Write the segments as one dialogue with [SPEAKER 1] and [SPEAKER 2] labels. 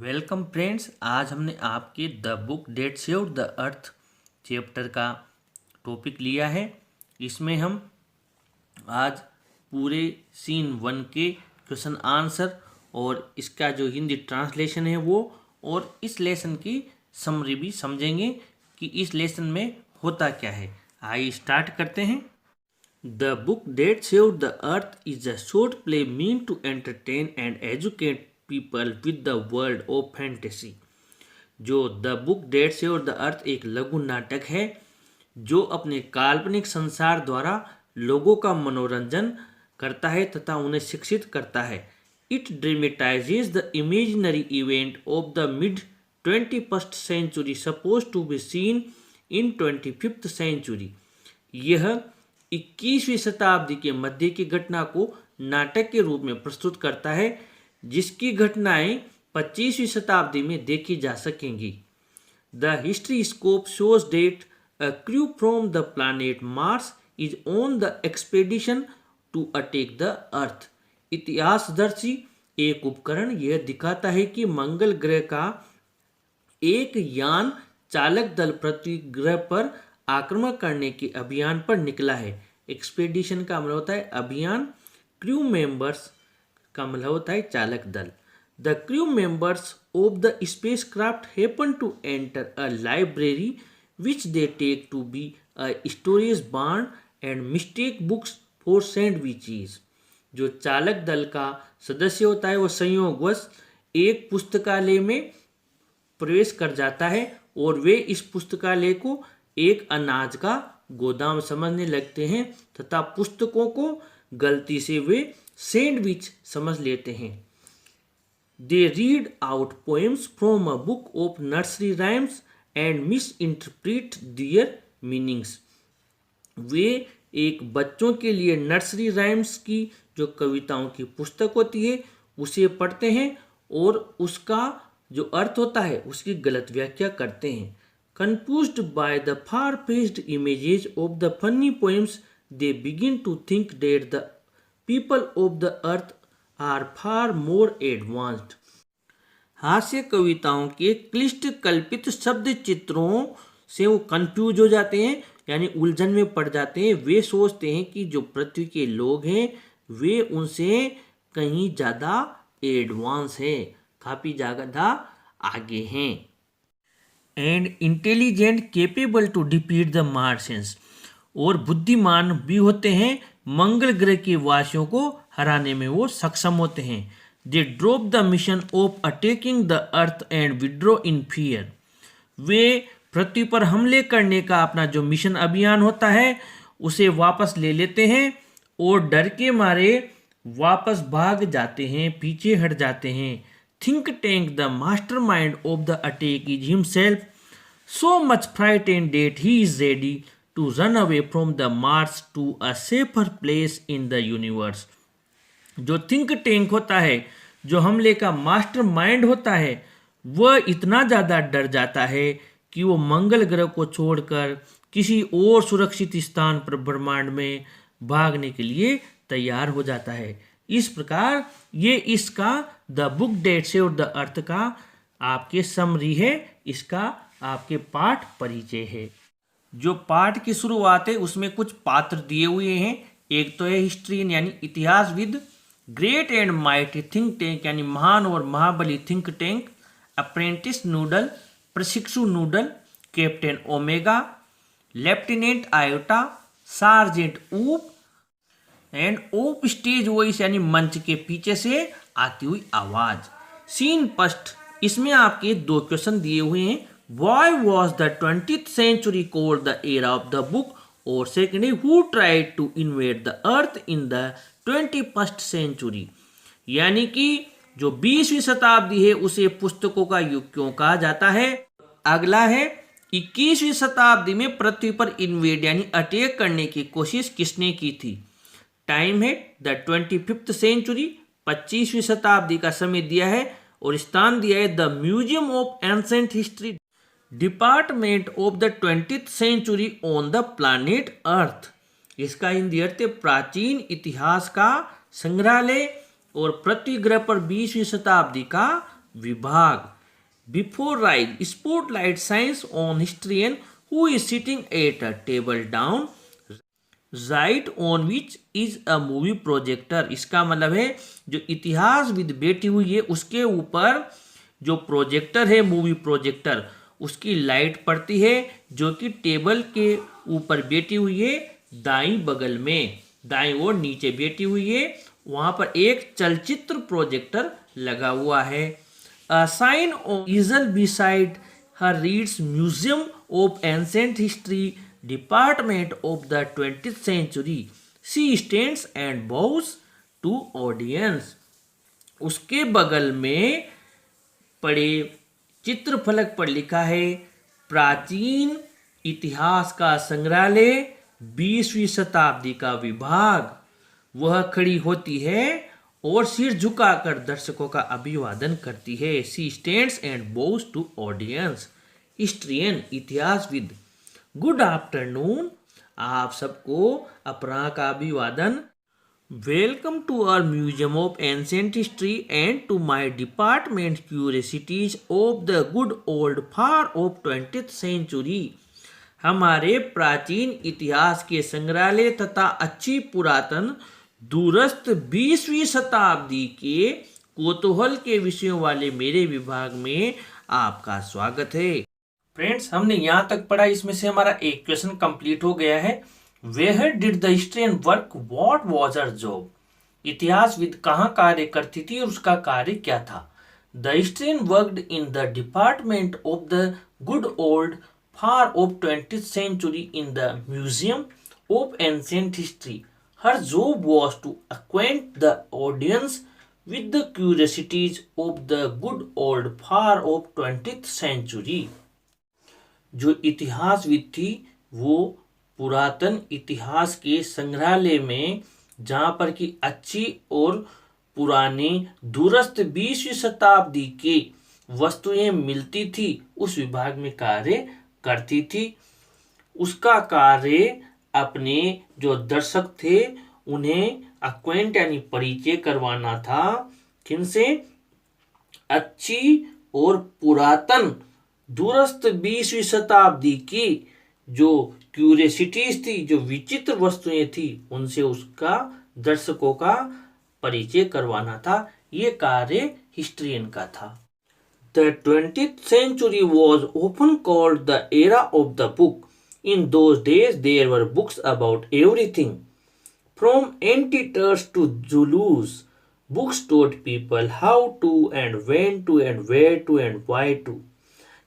[SPEAKER 1] Welcome friends. आज हमने आपके the book that saved the earth chapter का टॉपिक लिया है। इसमें हम आज पूरे सीन 1 के क्वेश्चन आंसर और इसका जो हिंदी ट्रांसलेशन है वो और इस लेसन की समरी भी समझेंगे कि इस लेसन में होता क्या है। आइए स्टार्ट करते हैं। The book that saved the earth is a short play mean to entertain and educate people with the world of fantasy. जो the book that saved the earth एक लघु नाटक है जो अपने काल्पनिक संसार द्वारा लोगों का मनोरंजन करता है तथा उन्हें शिक्षित करता है। It dramatizes the imaginary event of the mid 21st century suppose to be seen in 25th century. यह 21वीं शताब्दी के मध्य की घटना को नाटक के रूप में प्रस्तुत करता है जिसकी घटनाएं 25वीं शताब्दी में देखी जा सकेंगी। The history scope shows that a crew from the planet Mars is on the expedition to attack the earth. इतिहासदर्शी एक उपकरण यह दिखाता है कि मंगल ग्रह का एक यान चालक दल पृथ्वी ग्रह पर आक्रमण करने के अभियान पर निकला है। एक्सपेडिशन का मतलब होता है अभियान, क्रू मेंबर्स का मतलब होता है चालक दल। The crew members of the spacecraft happen to enter a library which they take to be a storage barn and mistake books for sandwiches. जो चालक दल का सदस्य होता है वो संयोगवश एक पुस्तकालय में प्रवेश कर जाता है और वे इस पुस्तकालय को एक अनाज का गोदाम समझने लगते हैं तथा पुस्तकों को गलती से वे सैंडविच समझ लेते हैं। They read out poems from a book of nursery rhymes and misinterpret their meanings. वे एक बच्चों के लिए नर्सरी राइम्स की जो कविताओं की पुस्तक होती है उसे पढ़ते हैं और उसका जो अर्थ होता है उसकी गलत व्याख्या करते हैं। Confused by the far-fetched images of the funny poems, they begin to think that the people of the earth are far more advanced. हास्य कविताओं के क्लिष्ट कल्पित शब्द चित्रों से वो कंफ्यूज हो जाते हैं यानी उलझन में पड़ जाते हैं। वे सोचते हैं कि जो पृथ्वी के लोग हैं वे उनसे कहीं ज़्यादा एडवांस हैं, काफ़ी ज़्यादा आगे हैं। And intelligent capable to defeat the Martians, और बुद्धिमान भी होते हैं, मंगल ग्रह के वासियों को हराने में वो सक्षम होते हैं। They drop the mission of attacking the earth and withdraw in fear. वे पृथ्वी पर हमले करने का अपना जो मिशन अभियान होता है उसे वापस ले लेते हैं और डर के मारे वापस भाग जाते हैं, पीछे हट जाते हैं। Think Tank, the mastermind of the attack, is himself so much frightened that he is ready to run away from the Mars to a safer place in the universe. जो थिंक टैंक होता है, जो हमले का mastermind होता है, वह इतना ज़्यादा डर जाता है कि वो मंगल ग्रह को छोड़कर किसी और सुरक्षित स्थान पर ब्रह्मांड में भागने के लिए तैयार हो जाता है। इस प्रकार ये इसका the book that saved the earth का आपके समरी है, इसका आपके पाठ परिचय है। जो पाठ की शुरुआत है उसमें कुछ पात्र दिए हुए हैं। एक तो है हिस्ट्रियन यानी इतिहासविद, great and mighty think tank यानी महान और महाबली थिंक टैंक, अप्रेंटिस नूडल प्रशिक्षु Noodle, captain Omega, lieutenant Iota, sergeant Oop and Op stage voice यानी मंच के पीछे से आती हुई आवाज। सीन फर्स्ट, इसमें आपके दो क्वेश्चन दिए हुए हैं। Why was the 20th century called the era of the book, और सेकेंड है who tried to invade the earth in the 21st century. यानी कि जो 20वीं शताब्दी है उसे पुस्तकों का युग क्यों कहा जाता है। अगला है 21वीं शताब्दी में पृथ्वी पर इन्वेड यानी अटैक करने की कोशिश किसने की थी। टाइम है द 25th सेंचुरी, 25वीं शताब्दी का समय दिया है और स्थान दिया है the museum of ancient history department of the 20th century on the planet earth. इसका हिंदी अर्थ है प्राचीन इतिहास का संग्रहालय और पृथ्वी ग्रह पर 20वीं शताब्दी का विभाग। Before rise spotlight science on historian who is sitting at a table down right on which is a movie projector. इसका मतलब है जो इतिहासविद बैठी हुई है उसके ऊपर जो प्रोजेक्टर है, मूवी प्रोजेक्टर, उसकी लाइट पड़ती है जो कि टेबल के ऊपर बैठी हुई है दाईं बगल में, दाईं ओर नीचे बैठी हुई है, वहां पर एक चलचित्र प्रोजेक्टर लगा हुआ है। A sign on easel beside her reads museum of ancient history department of the 20th century. She stands and bows to audience. उसके बगल में पड़े चित्रफलक पर लिखा है प्राचीन इतिहास का संग्रहालय 20वीं शताब्दी का विभाग। वह खड़ी होती है और सिर झुकाकर दर्शकों का अभिवादन करती है। She stands and bows to audience. Historian इतिहासविद। गुड आफ्टरनून, आप सबको अपना का अभिवादन। Welcome to our museum of ancient history and to my department curiosities of the good old far of 20th century. हमारे प्राचीन इतिहास के संग्रहालय तथा अच्छी पुरातन दूरस्थ 20वीं शताब्दी के कौतूहल के विषयों वाले मेरे विभाग में आपका स्वागत है। फ्रेंड्स, हमने यहाँ तक पढ़ा, इसमें से हमारा एक क्वेश्चन कंप्लीट हो गया है। Where did the historian work, what was her job. इतिहासविद कहाँ कार्य करती थी और उसका कार्य क्या था। The historian worked in the department of the good old far of 20th century in the museum of ancient history. Her job was to acquaint the audience with the curiosities of the good old far of 20th century। जो इतिहासविद थी वो पुरातन इतिहास के संग्रहालय में, जहाँ पर की अच्छी और पुरानी दूरस्थ 20वीं शताब्दी की वस्तुएं मिलती थी, उस विभाग में कार्य करती थी। उसका कार्य अपने जो दर्शक थे उन्हें अक्वेंट यानी परिचय करवाना था। किनसे? अच्छी और पुरातन दूरस्थ 20वीं शताब्दी की जो क्यूरियोसिटीज थी, जो विचित्र वस्तुएं थी, उनसे उसका दर्शकों का परिचय करवाना था। ये कार्य हिस्ट्रियन का था। The 20th century was often called the era of the book। In those days, there were books about everything, from anteaters to Zulus. Books taught people how to and when to and where to and why to.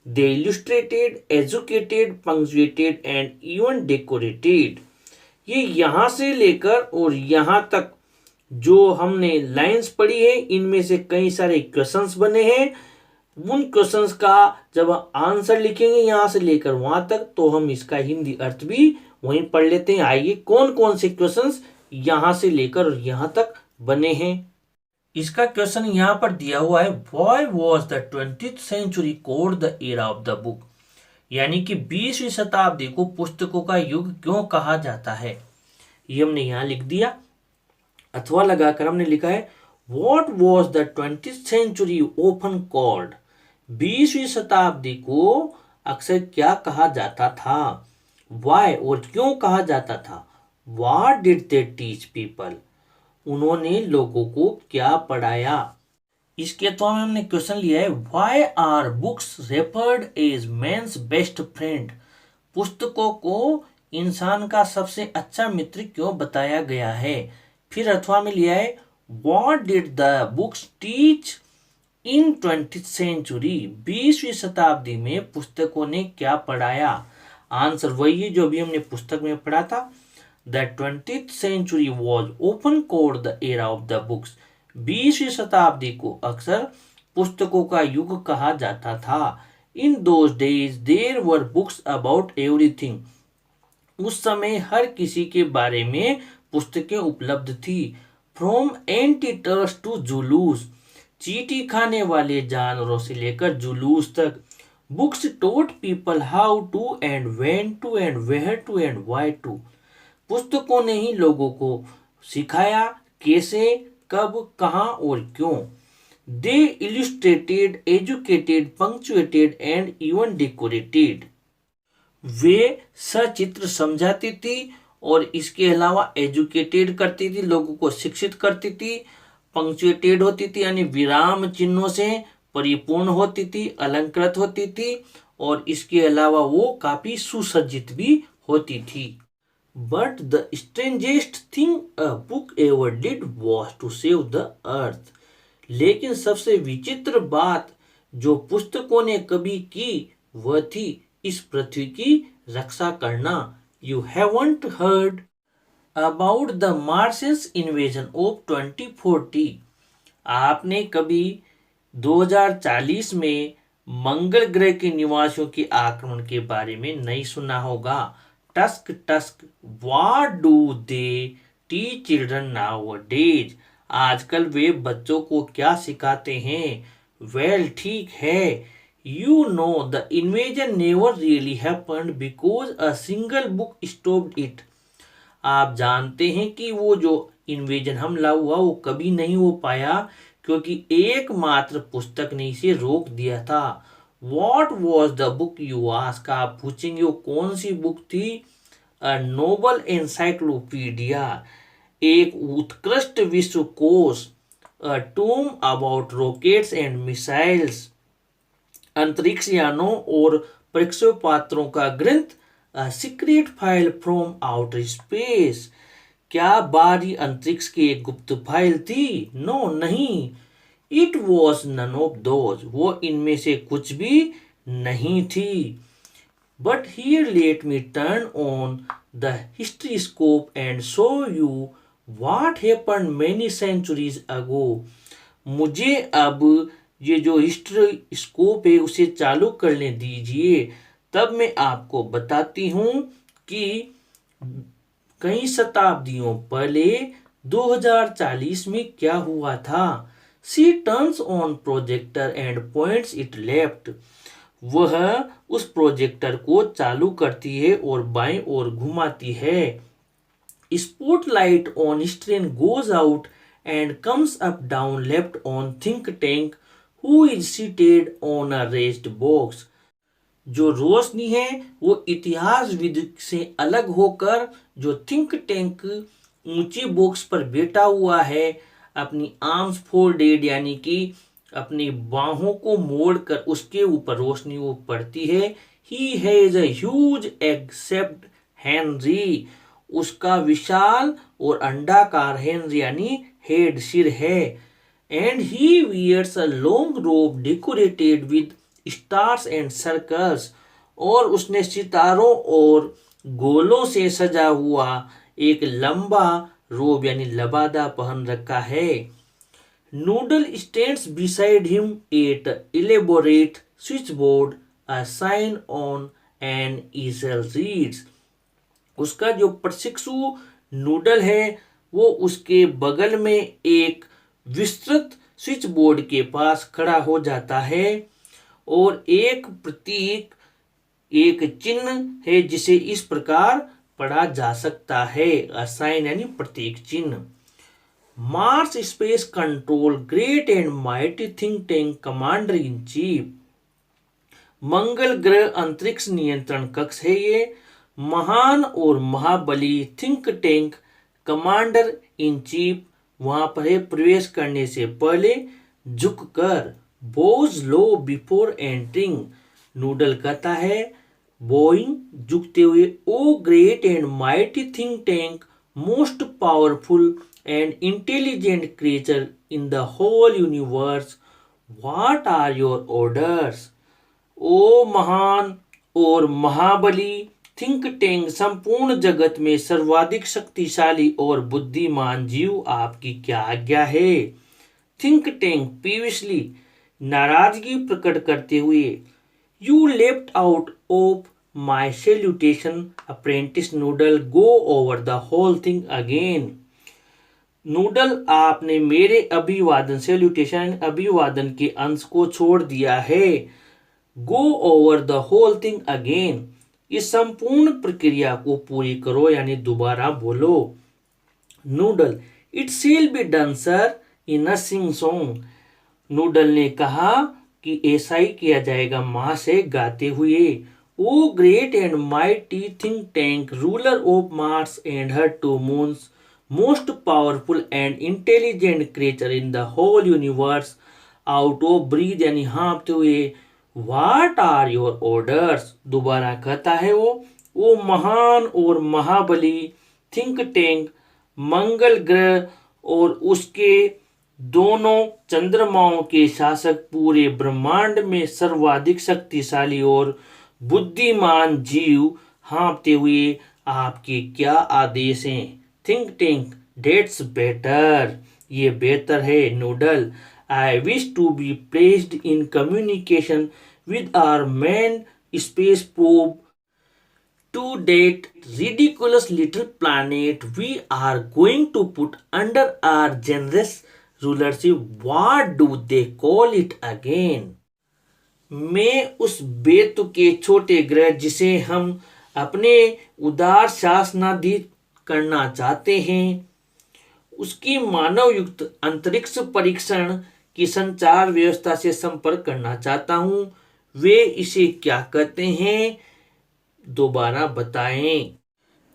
[SPEAKER 1] They illustrated, educated, punctuated and even decorated। ये यहाँ से लेकर और यहाँ तक जो हमने lines पढ़ी है, इनमें से कई सारे क्वेश्चंस बने हैं। उन क्वेश्चंस का जब आंसर लिखेंगे यहाँ से लेकर वहां तक, तो हम इसका हिंदी अर्थ भी वहीं पढ़ लेते हैं। आइए, कौन कौन से क्वेश्चंस यहाँ से लेकर यहाँ तक बने हैं। इसका क्वेश्चन यहाँ पर दिया हुआ है, why was the 20th century called the era of the book. यानी कि 20वीं शताब्दी को पुस्तकों का युग क्यों कहा जाता है। ये हमने यहाँ लिख दिया, अथवा लगाकर हमने लिखा है what was the 20th century often called. 20वीं शताब्दी को अक्सर क्या कहा जाता था, वाई और क्यों कहा जाता था, what did they teach people, उन्होंने लोगों को क्या पढ़ाया। इसके तो हमने क्वेश्चन लिया है, why are books referred as man's best friend. पुस्तकों को इंसान का सबसे अच्छा मित्र क्यों बताया गया है। फिर अथवा में लिया है, what did the books teach in 20th century. 20वीं शताब्दी में पुस्तकों ने क्या पढ़ाया। आंसर वही है जो भी हमने पुस्तक में पढ़ा था। The 20th century was often called the era of the books. 20वीं शताब्दी को अक्सर पुस्तकों का युग कहा जाता था। In those days there were books about everything. उस समय हर किसी के बारे में पुस्तकें उपलब्ध थी। फ्रॉम एंटीटर्स टू जुलूस, चींटी खाने वाले जानवरों से लेकर जुलूस तक। Books taught people how to and when to and where to and why to. पुस्तकों ने ही लोगों को सिखाया कैसे, कब, कहाँ और क्यों। दे illustrated, educated, punctuated and even decorated. वे सचित्र समझाती थी और इसके अलावा एजुकेटेड करती थी, लोगों को शिक्षित करती थी, पंक्चुएटेड होती थी यानी विराम चिन्हों से परिपूर्ण होती थी, अलंकृत होती थी और इसके अलावा वो काफी सुसज्जित भी होती थी. But the strangest thing a book ever did was to save the earth. लेकिन सबसे विचित्र बात जो पुस्तकों ने कभी की वह थी इस पृथ्वी की रक्षा करना. You haven't heard about the Martius invasion of 2040. आपने कभी 2040 में मंगल ग्रह के निवासियों के आक्रमण के बारे में नहीं सुना होगा. Tusk tusk what do they teach children nowadays. आजकल वे बच्चों को क्या सिखाते हैं. वेल ठीक है. You know the invasion never really happened because a single book stopped it. आप जानते हैं कि वो जो इन्वेजन हमला हुआ वो कभी नहीं हो पाया क्योंकि एकमात्र पुस्तक ने इसे रोक दिया था. What was the book you ask. आप पूछेंगे वो कौन सी बुक थी. अ नोबल एनसाइक्लोपीडिया, एक उत्कृष्ट विश्वकोश. अ टूम अबाउट रॉकेट्स एंड मिसाइल्स, अंतरिक्ष यानों और प्रक्षेपास्त्रों का ग्रंथ. A secret file from outer space. क्या बाहरी अंतरिक्ष की एक गुप्त फाइल थी. नो नहीं. It was none of those. वो इनमें से कुछ भी नहीं थी. But here let me turn on the history scope and show you what happened many centuries ago. मुझे अब ये जो हिस्ट्री स्कोप है उसे चालू करने दीजिए. तब मैं आपको बताती हूं कि कई शताब्दियों पहले 2040 में क्या हुआ था. She turns on projector and points it left. वह उस प्रोजेक्टर को चालू करती है और बाएं ओर घुमाती है. Spotlight on history goes out and comes up down left on think tank who is seated on a raised box. जो रोशनी है वो इतिहासविद से अलग होकर जो थिंक टैंक ऊंचे बॉक्स पर बैठा हुआ है, अपनी आर्म्स फोल्डेड यानी कि अपनी बाहों को मोड़कर उसके ऊपर रोशनी वो पड़ती है. He has a huge egg shaped Henry. उसका विशाल और अंडाकार हेनरी यानी हेड सिर है. And he wears a long robe decorated with stars and circles. और उसने सितारों और गोलों से सजा हुआ एक लंबा रोब यानी लबादा पहन रखा है. Noodle stands beside him at elaborate switch board. A sign on an easel reads. उसका जो प्रशिक्षु नूडल है वो उसके बगल में एक विस्तृत स्विच बोर्ड के पास खड़ा हो जाता है और एक प्रतीक एक चिन्ह है जिसे इस प्रकार पढ़ा जा सकता है. असाइन यानी प्रतीक चिन्ह. Mars space control great and mighty think tank commander in chief. मंगल ग्रह अंतरिक्ष नियंत्रण कक्ष है ये. महान और महाबली think tank commander in chief वहां पर है. प्रवेश करने से पहले झुककर bows low before entering. Noodle कहता है बोइंग झुकते हुए. O great and mighty think tank most powerful and intelligent creature in the whole universe, what are your orders. ओ महान और महाबली थिंक टैंक संपूर्ण जगत में सर्वाधिक शक्तिशाली और बुद्धिमान जीव आपकी क्या आज्ञा है. थिंक टैंक पीवियसली नाराजगी प्रकट करते हुए. You left out of my salutation apprentice Noodle, go over the whole thing again. Noodle आपने मेरे अभिवादन सैल्यूटेशन अभिवादन के अंश को छोड़ दिया है. Go over the whole thing again. इस संपूर्ण प्रक्रिया को पूरी करो यानी दोबारा बोलो. Noodle it shall be done sir in a sing song. Noodle ने कहा कि ऐसा ही किया जाएगा माँ से गाते हुए। O great and mighty think tank, ruler of Mars and her two moons, most powerful and intelligent creature in the whole universe, out of breath यानी हाँफते हुए, व्हाट आर योर ऑर्डर्स? दोबारा कहता है वो महान और महाबली थिंक टैंक, मंगल ग्रह और उसके दोनों चंद्रमाओं के शासक, पूरे ब्रह्मांड में सर्वाधिक शक्तिशाली और बुद्धिमान जीव, हाँफते हुए आपके क्या आदेश हैं? थिंक टैंक, डेट्स बेटर, ये बेहतर है Noodle. I wish to be placed in communication with our main space probe to that ridiculous little planet we are going to put under our generous rulership. What do they call it again? मैं उस बेतुके छोटे ग्रह जिसे हम अपने उदार शासनाधीन करना चाहते हैं, उसकी मानव युक्त अंतरिक्ष परीक्षण की संचार व्यवस्था से संपर्क करना चाहता हूं। वे इसे क्या कहते हैं? दोबारा बताएं।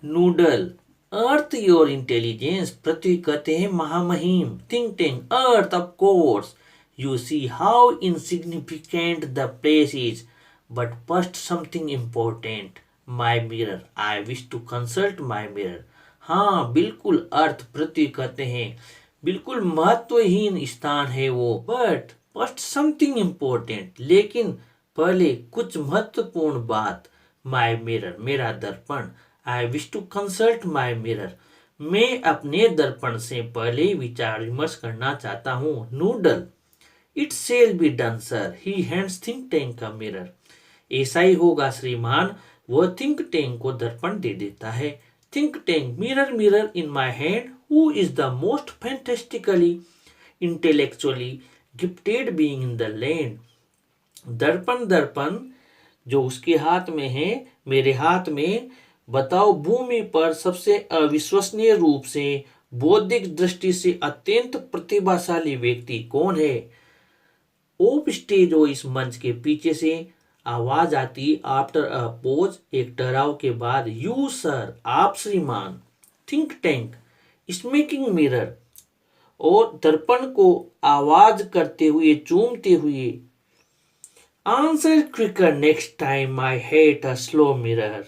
[SPEAKER 1] नूडल, अर्थ योर इंटेलिजेंस, पृथ्वी कहते हैं महामहिम। Think tank, earth of course, you see how insignificant the place is, but first something important, my mirror, I wish to consult my mirror. हाँ बिल्कुल, अर्थ पृथ्वी कहते हैं बिल्कुल महत्वहीन स्थान है वो, बट फर्स्ट समथिंग इंपॉर्टेंट, लेकिन पहले कुछ महत्वपूर्ण बात, माई मिरर, मेरा दर्पण, I wish to consult my mirror, मैं अपने दर्पण से पहले विचार विमर्श करना चाहता हूँ। Noodle, it shall be done sir, he hands think tank का मिरर, ऐसा ही होगा श्रीमान। वह थिंक टैंक को दर्पण दे देता है। Think tank, mirror mirror in my hand, who is the most fantastically intellectually gifted being in the land. दर्पण दर्पण जो उसके हाथ में है, मेरे हाथ में, बताओ भूमि पर सबसे अविश्वसनीय रूप से बौद्धिक दृष्टि से अत्यंत प्रतिभाशाली व्यक्ति कौन है? ऑफ स्टेज हो, इस मंच के पीछे से आवाज आती, आफ्टर अ पोज, एक ठहराव के बाद, यू सर, आप श्रीमान। थिंक टैंक, स्मेकिंग मिरर, और दर्पण को आवाज करते हुए, चूमते हुए, answer quicker next time, I hate a slow mirror,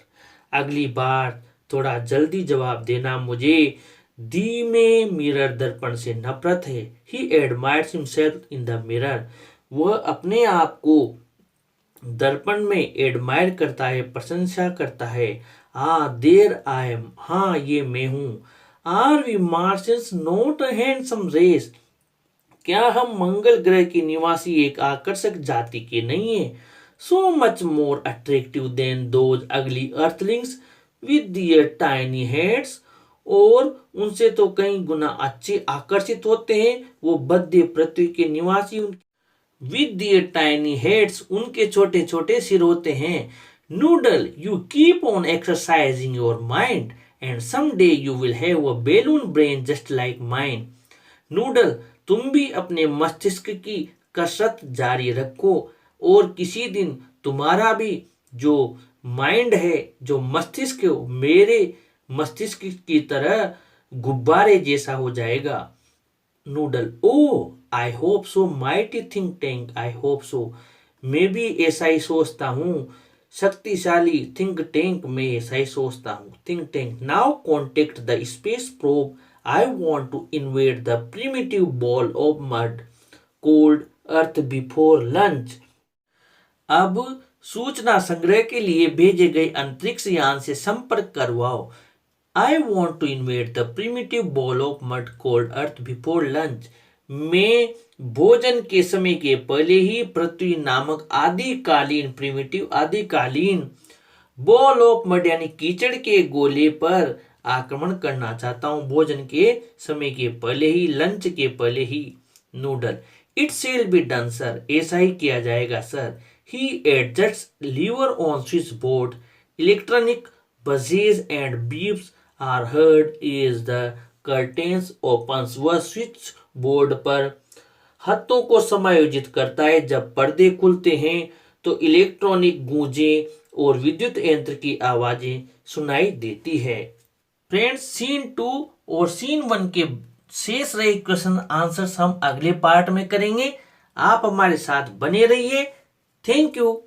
[SPEAKER 1] अगली बार थोड़ा जल्दी जवाब देना, मुझे धीमे मिरर दर्पण से नफरत है। He admires himself in the mirror, वह अपने आप को दर्पण में एडमायर करता है, प्रशंसा करता है। देयर आई एम, हाँ ये मैं हूं। Are we Martians not a handsome race, क्या हम मंगल ग्रह के निवासी एक आकर्षक जाति के नहीं है? So much more attractive than those ugly earthlings with their tiny heads, और उनसे तो कई गुना अच्छे आकर्षित होते हैं वो बद्य पृथ्वी के निवासी, विद दियर टाइनी हेड्स, उनके छोटे छोटे सिर होते हैं। Noodle, you keep on exercising your mind and someday you will have a balloon brain just like mine. Noodle, तुम भी अपने मस्तिष्क की कसरत जारी रखो, और किसी दिन तुम्हारा भी जो माइंड है, जो मस्तिष्क है, मेरे मस्तिष्क की तरह गुब्बारे जैसा हो जाएगा। Noodle, oh I hope so mighty think tank, I hope so, मैं भी ऐसा ही सोचता हूँ शक्तिशाली थिंक टैंक, मैं ऐसा ही सोचता हूँ। Think tank, now contact the space probe, I want to invade the primitive ball of mud called Earth before lunch. अब सूचना संग्रह के लिए भेजे गए अंतरिक्ष यान से संपर्क करवाओ। I want to invade the primitive ball of mud called Earth before lunch. मैं भोजन के समय के पहले ही पृथ्वी नामक आदिकालीन, प्रिमिटिव आदिकालीन, बॉल ऑफ मड यानी कीचड़ के गोले पर आक्रमण करना चाहता हूं, भोजन के समय के पहले ही, लंच के पहले ही। Noodle, it shall be done sir, ऐसा ही किया जाएगा sir. He adjust lever on switchboard, electronic buzzes and beeps are heard as the curtains opens, वह स्विच बोर्ड पर हाथों को समायोजित करता है। जब पर्दे खुलते हैं तो इलेक्ट्रॉनिक गूंजें और विद्युत यंत्र की आवाजें सुनाई देती है। फ्रेंड्स, सीन 2 और सीन 1 के शेष रहे क्वेश्चन आंसर्स हम अगले पार्ट में करेंगे। आप हमारे साथ बने रहिए। Thank you.